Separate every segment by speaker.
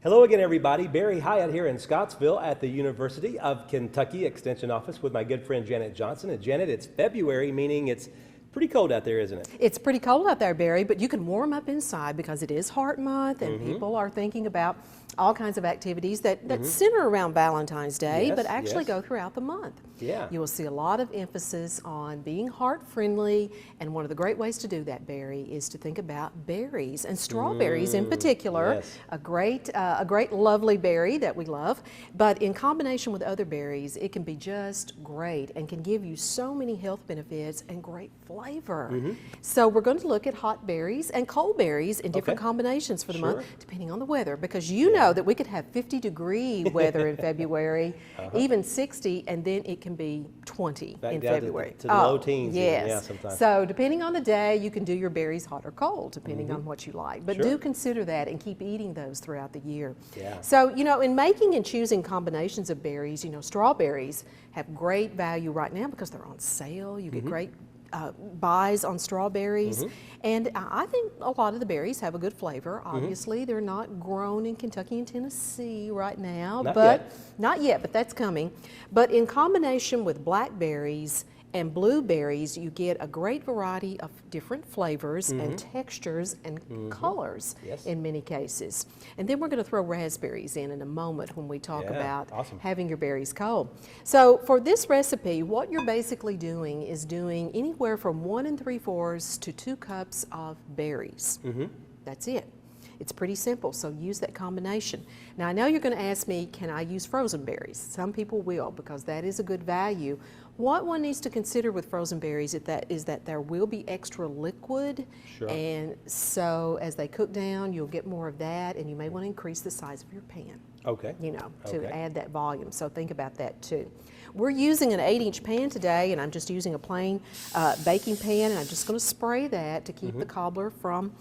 Speaker 1: Hello again, everybody. Barry Hyatt here in Scottsville at the University of Kentucky Extension Office with my good friend Janet Johnson. And Janet, it's February, meaning it's pretty cold out there, isn't it?
Speaker 2: It's pretty cold out there, Barry, but you can warm up inside because it is Heart Month and people are thinking about all kinds of activities that center around Valentine's Day, but actually go throughout the month.
Speaker 1: Yeah.
Speaker 2: You will see a lot of emphasis on being heart-friendly, and one of the great ways to do that, Barry, is to think about berries, and strawberries in particular.
Speaker 1: Yes.
Speaker 2: A great lovely berry that we love, but in combination with other berries, it can be just great and can give you so many health benefits and great flavor. So we're going to look at hot berries and cold berries in different combinations for the month, depending on the weather, because you know that we could have 50-degree weather in February, even 60, and then it can be 20 in February.
Speaker 1: To the low teens.
Speaker 2: Yes.
Speaker 1: Yeah, sometimes.
Speaker 2: So depending on the day, you can do your berries hot or cold, depending on what you like. But do consider that and keep eating those throughout the year.
Speaker 1: Yeah.
Speaker 2: So, you know, in making and choosing combinations of berries, you know, strawberries have great value right now because they're on sale. You get great buys on strawberries, and I think a lot of the berries have a good flavor. Obviously, they're not grown in Kentucky and Tennessee right now, not yet, but that's coming. But in combination with blackberries and blueberries, you get a great variety of different flavors and textures and colors in many cases. And then we're going to throw raspberries in a moment when we talk about having your berries cold. So for this recipe, what you're basically doing is doing anywhere from 1 3/4 to 2 cups of berries. That's it. It's pretty simple, so use that combination. Now I know you're going to ask me, can I use frozen berries? Some people will, because that is a good value. What one needs to consider with frozen berries is that there will be extra liquid, and so as they cook down, you'll get more of that, and you may want to increase the size of your pan. You know, to add that volume, so think about that too. We're using an 8-inch pan today, and I'm just using a plain baking pan, and I'm just going to spray that to keep the cobbler from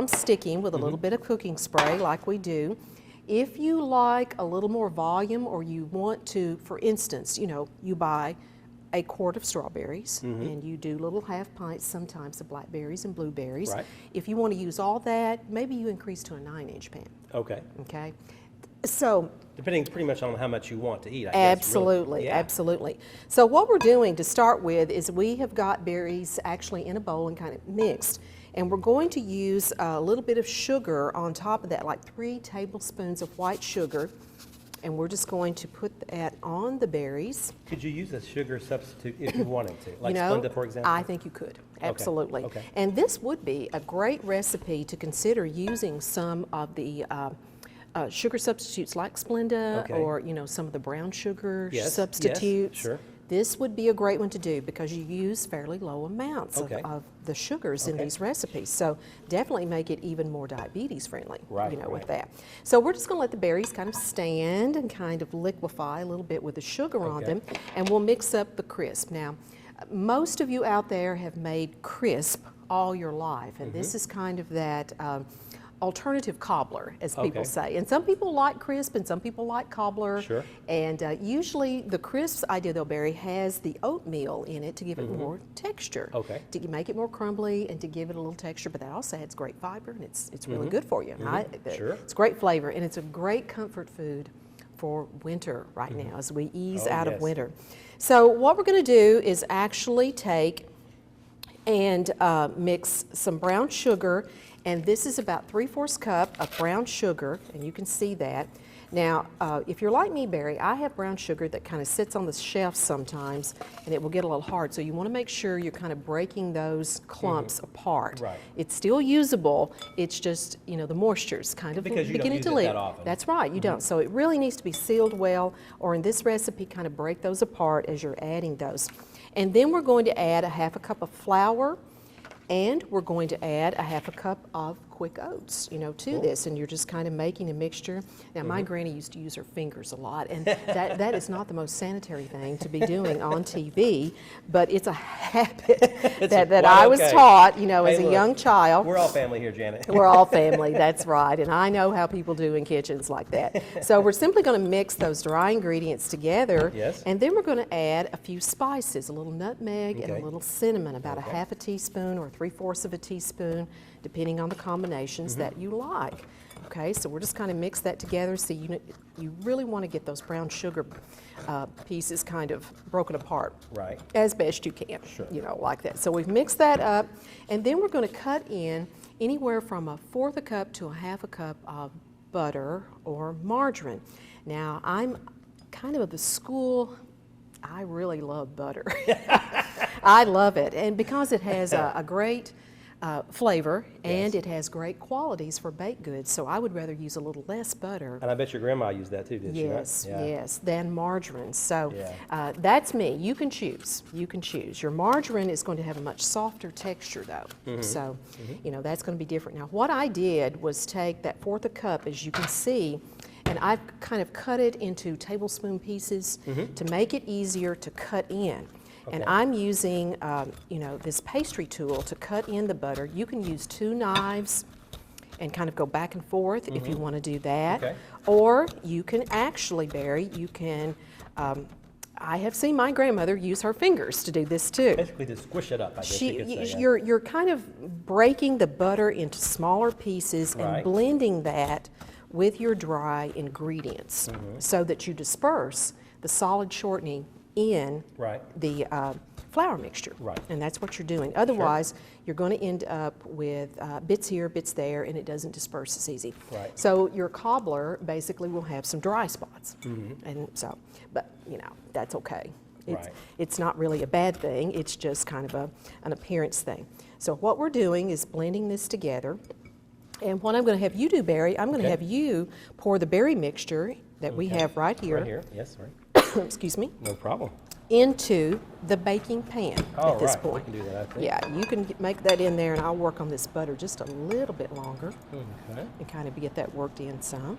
Speaker 2: sticking with a little bit of cooking spray like we do. If you like a little more volume, or you want to, for instance, you know, you buy a quart of strawberries and you do little half pints sometimes of blackberries and blueberries. If you want to use all that, maybe you increase to a 9-inch pan. Okay. So
Speaker 1: depending pretty much on how much you want to eat, I guess.
Speaker 2: Absolutely, absolutely. So what we're doing to start with is we have got berries actually in a bowl and kind of mixed. And we're going to use a little bit of sugar on top of that, like 3 tablespoons of white sugar. And we're just going to put that on the berries.
Speaker 1: Could you use a sugar substitute if you wanted to? Like
Speaker 2: you know,
Speaker 1: Splenda, for example?
Speaker 2: I think you could, absolutely. And this would be a great recipe to consider using some of the sugar substitutes like Splenda, or, you know, some of the brown sugar substitutes. This would be a great one to do because you use fairly low amounts of the sugars in these recipes. So definitely make it even more diabetes friendly, you know, with that. So we're just going to let the berries kind of stand and kind of liquefy a little bit with the sugar on them, and we'll mix up the crisp. Now, most of you out there have made crisp all your life, and this is kind of that alternative cobbler, as people say. And some people like crisp and some people like cobbler. And usually the crisp idea, though, Barry, has the oatmeal in it to give it more texture. To make it more crumbly and to give it a little texture, but that also adds great fiber, and it's really good for you. It's great flavor, and it's a great comfort food for winter right now as we ease out of winter. So what we're going to do is actually take and mix some brown sugar, and this is about 3/4 cup of brown sugar, and you can see that. Now, if you're like me, Barry, I have brown sugar that kind of sits on the shelf sometimes, and it will get a little hard, so you want to make sure you're kind of breaking those clumps apart. It's still usable, it's just, you know, the moisture's kind of beginning to leak. That's right, you don't. So it really needs to be sealed well, or in this recipe, kind of break those apart as you're adding those. And then we're going to add a 1/2 cup of flour, and we're going to add a 1/2 cup of quick oats, you know, to this, and you're just kind of making a mixture. Now, my granny used to use her fingers a lot, and that is not the most sanitary thing to be doing on TV, but it's a habit that I was taught, you know, as a young child.
Speaker 1: We're all family here, Janet.
Speaker 2: We're all family, that's right, and I know how people do in kitchens like that. So we're simply going to mix those dry ingredients together, and then we're going to add a few spices, a little nutmeg and a little cinnamon, about a 1/2 teaspoon or 3/4 of a teaspoon, depending on the combinations that you like. Okay, so we're just kind of mix that together. So you really want to get those brown sugar pieces kind of broken apart.
Speaker 1: Right.
Speaker 2: As best you can.
Speaker 1: Sure.
Speaker 2: You know, like that. So we've mixed that up, and then we're going to cut in anywhere from 1/4 cup to 1/2 cup of butter or margarine. Now, I'm kind of the school, I really love butter. I love it, and because it has a great flavor, and it has great qualities for baked goods, so I would rather use a little less butter.
Speaker 1: And I bet your grandma used that too, did she?
Speaker 2: Yes,
Speaker 1: Yeah.
Speaker 2: yes, than margarine. So that's me. You can choose. You can choose. Your margarine is going to have a much softer texture, though. So, you know, that's going to be different. Now, what I did was take that 1/4 cup, as you can see, and I've kind of cut it into tablespoon pieces to make it easier to cut in. And I'm using, you know, this pastry tool to cut in the butter. You can use 2 knives and kind of go back and forth if you want to do that.
Speaker 1: Okay.
Speaker 2: Or you can actually, Barry, you can, I have seen my grandmother use her fingers to do this too.
Speaker 1: Basically to squish it up, I guess you could say.
Speaker 2: You're kind of breaking the butter into smaller pieces and blending that with your dry ingredients so that you disperse the solid shortening in the flour mixture.
Speaker 1: Right.
Speaker 2: And that's what you're doing. Otherwise, you're going to end up with bits here, bits there, and it doesn't disperse as easy.
Speaker 1: Right.
Speaker 2: So your cobbler basically will have some dry spots. And so, but you know, that's okay. It's not really a bad thing. It's just kind of an appearance thing. So what we're doing is blending this together. And what I'm going to have you do, Barry, I'm going to have you pour the berry mixture that we have right here.
Speaker 1: Right here, yes, right.
Speaker 2: Excuse me.
Speaker 1: No problem.
Speaker 2: Into the baking pan at this point.
Speaker 1: We can do that, I think.
Speaker 2: Yeah, you can make that in there, and I'll work on this butter just a little bit longer and kind of get that worked in some.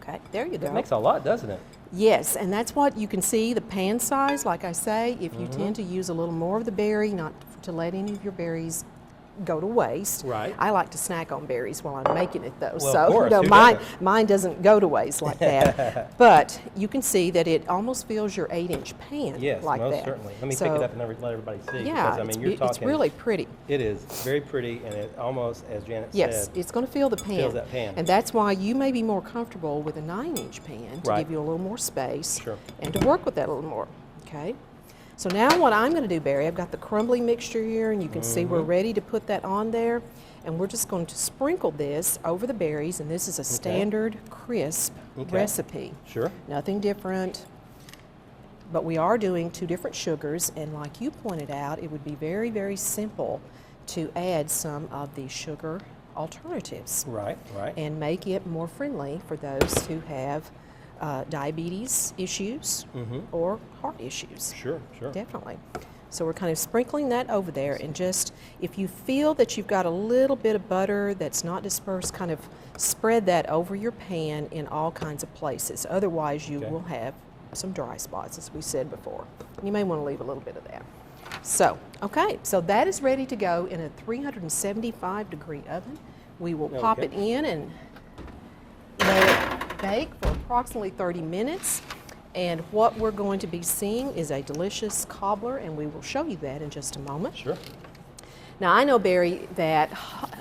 Speaker 2: Okay, there you go.
Speaker 1: It makes a lot, doesn't it?
Speaker 2: Yes, and that's what you can see, the pan size, like I say, if you tend to use a little more of the berry, not to let any of your berries go to waste.
Speaker 1: Right.
Speaker 2: I like to snack on berries while I'm making it, though.
Speaker 1: Well,
Speaker 2: so
Speaker 1: of course,
Speaker 2: no,
Speaker 1: who
Speaker 2: mine
Speaker 1: doesn't?
Speaker 2: doesn't go to waste like that. But you can see that it almost fills your 8-inch pan like
Speaker 1: most
Speaker 2: that.
Speaker 1: Certainly. Let me pick it up and let everybody see.
Speaker 2: Yeah,
Speaker 1: because, I mean, you're talking,
Speaker 2: it's really pretty.
Speaker 1: It is very pretty, and it almost, as Janet
Speaker 2: Yes,
Speaker 1: said,
Speaker 2: it's going to fill the pan.
Speaker 1: fills that pan.
Speaker 2: And that's why you may be more comfortable with a 9-inch pan to give you a little more space and to work with that a little more. Okay. So now what I'm going to do, Barry, I've got the crumbly mixture here, and you can see we're ready to put that on there. And we're just going to sprinkle this over the berries, and this is a standard crisp recipe.
Speaker 1: Sure.
Speaker 2: Nothing different. But we are doing 2 different sugars, and like you pointed out, it would be very, very simple to add some of the sugar alternatives.
Speaker 1: Right.
Speaker 2: And make it more friendly for those who have diabetes issues or heart issues.
Speaker 1: Sure.
Speaker 2: Definitely. So we're kind of sprinkling that over there, and just, if you feel that you've got a little bit of butter that's not dispersed, kind of spread that over your pan in all kinds of places. Otherwise, you will have some dry spots, as we said before. You may want to leave a little bit of that. So, okay, so that is ready to go in a 375-degree oven. We will pop it in and let it bake for approximately 30 minutes. And what we're going to be seeing is a delicious cobbler, and we will show you that in just a moment.
Speaker 1: Sure.
Speaker 2: Now, I know, Barry, that,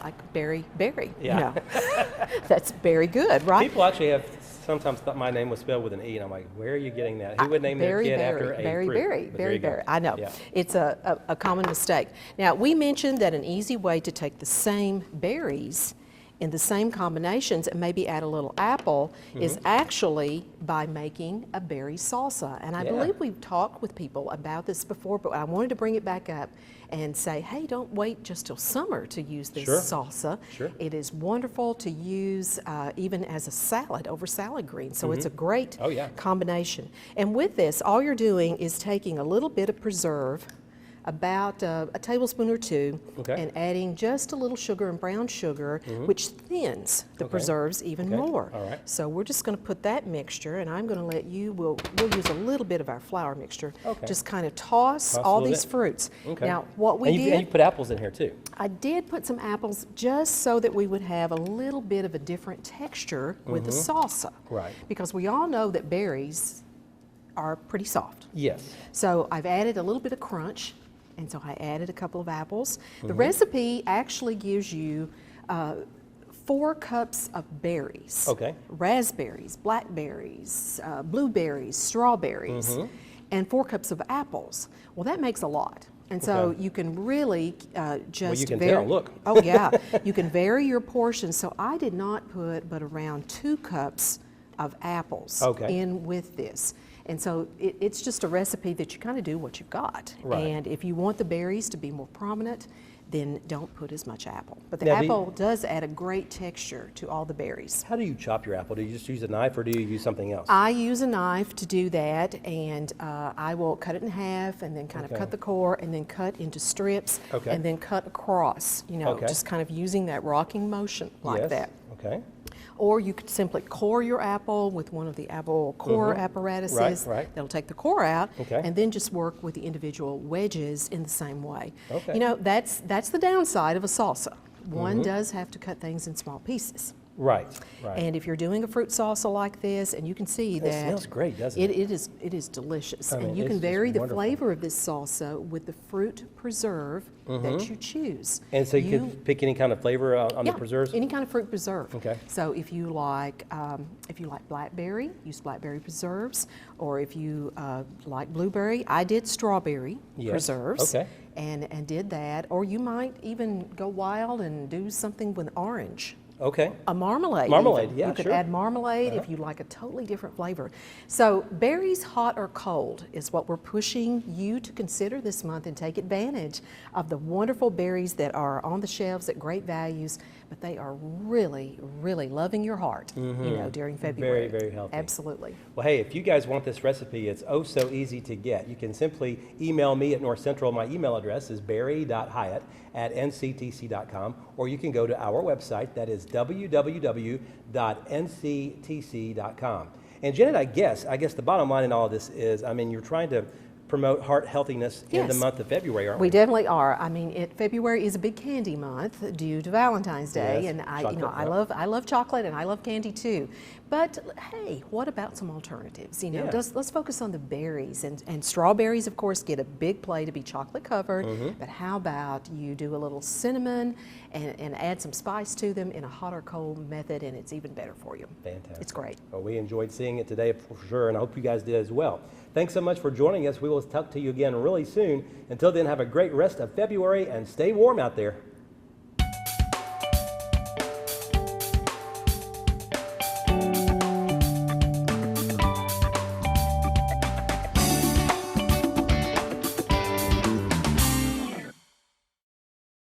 Speaker 2: like Barry, you know, that's very good, right?
Speaker 1: People actually have sometimes thought my name was spelled with an E, and I'm like, where are you getting that? Who would name their kid after a fruit?
Speaker 2: Berry. I know. Yeah. It's a common mistake. Now, we mentioned that an easy way to take the same berries in the same combinations and maybe add a little apple is actually by making a berry salsa. And I believe we've talked with people about this before, but I wanted to bring it back up and say, hey, don't wait just till summer to use this salsa. It is wonderful to use even as a salad over salad greens. So it's a great combination. And with this, all you're doing is taking a little bit of preserve, about a tablespoon or 2, and adding just a little sugar and brown sugar, which thins the preserves even more.
Speaker 1: All right.
Speaker 2: So we're just going to put that mixture, and I'm going to let you, we'll use a little bit of our flour mixture, just kind of toss all these fruits. Now, what we did...
Speaker 1: And you put apples in here, too.
Speaker 2: I did put some apples just so that we would have a little bit of a different texture with the salsa.
Speaker 1: Right.
Speaker 2: Because we all know that berries are pretty soft.
Speaker 1: Yes.
Speaker 2: So I've added a little bit of crunch, and so I added a couple of apples. The recipe actually gives you 4 cups of berries.
Speaker 1: Okay.
Speaker 2: Raspberries, blackberries, blueberries, strawberries, and 4 cups of apples. Well, that makes a lot. And so you can really just
Speaker 1: well, you can
Speaker 2: vary.
Speaker 1: tell, look.
Speaker 2: Oh, yeah. You can vary your portions. So I did not put but around 2 cups of apples in with this. And so it's just a recipe that you kind of do what you've got.
Speaker 1: Right.
Speaker 2: And if you want the berries to be more prominent, then don't put as much apple. But the
Speaker 1: Now,
Speaker 2: apple does add a great texture to all the berries.
Speaker 1: How do you chop your apple? Do you just use a knife or do you use something else?
Speaker 2: I use a knife to do that, and I will cut it in half and then kind of cut the core and then cut into strips and then cut across, you know, just kind of using that rocking motion like that.
Speaker 1: Okay.
Speaker 2: Or you could simply core your apple with one of the apple core apparatuses.
Speaker 1: Right.
Speaker 2: That'll take the core out, and then just work with the individual wedges in the same way. You know, that's the downside of a salsa. One does have to cut things in small pieces.
Speaker 1: Right.
Speaker 2: And if you're doing a fruit salsa like this, and you can see that
Speaker 1: it smells great, doesn't it?
Speaker 2: It is delicious,
Speaker 1: I mean,
Speaker 2: and you
Speaker 1: it's
Speaker 2: can vary
Speaker 1: just
Speaker 2: the flavor of this salsa with the fruit preserve that you choose.
Speaker 1: And so you can pick any kind of flavor on the preserves?
Speaker 2: Any kind of fruit preserve.
Speaker 1: Okay.
Speaker 2: So if you like blackberry, use blackberry preserves, or if you like blueberry, I did strawberry preserves. And did that, or you might even go wild and do something with orange. A marmalade.
Speaker 1: Marmalade,
Speaker 2: You could add marmalade if you like a totally different flavor. So berries, hot or cold, is what we're pushing you to consider this month, and take advantage of the wonderful berries that are on the shelves at great values, but they are really, really loving your heart, you know, during February.
Speaker 1: Very, very healthy.
Speaker 2: Absolutely.
Speaker 1: Well, hey, if you guys want this recipe, it's oh so easy to get. You can simply email me at North Central. My email address is barry.hyatt@nctc.com, or you can go to our website, that is www.nctc.com. And Janet, I guess the bottom line in all of this is, I mean, you're trying to promote heart healthiness in the month of February, aren't we?
Speaker 2: We definitely are. I mean, February is a big candy month due to Valentine's Day, and I love chocolate and I love candy too. But hey, what about some alternatives? You know, let's focus on the berries, and strawberries, of course, get a big play to be chocolate covered. But how about you do a little cinnamon and add some spice to them in a hot or cold method, and it's even better for you.
Speaker 1: Fantastic.
Speaker 2: It's great.
Speaker 1: Well, we enjoyed seeing it today for sure, and I hope you guys did as well. Thanks so much for joining us. We will talk to you again really soon. Until then, have a great rest of February and stay warm out there.